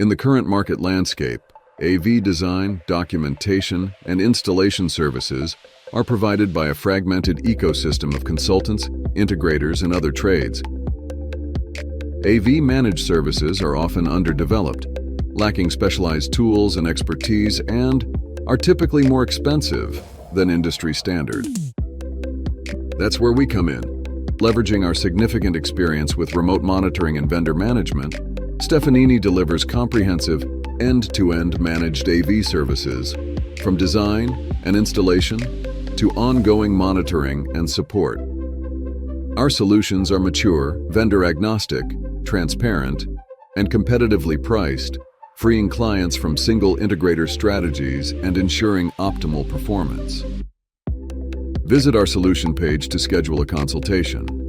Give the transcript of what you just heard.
In the current market landscape, AV design, documentation, and installation services are provided by a fragmented ecosystem of consultants, integrators, and other trades. AV managed services are often underdeveloped, lacking specialized tools and expertise, and are typically more expensive than industry standard. That's where we come in. Leveraging our significant experience with remote monitoring and vendor management, Stefanini delivers comprehensive, end-to-end managed AV services, from design and installation to ongoing monitoring and support. Our solutions are mature, vendor-agnostic, transparent, and competitively priced, freeing clients from single integrator strategies and ensuring optimal performance. Visit our solution page to schedule a consultation.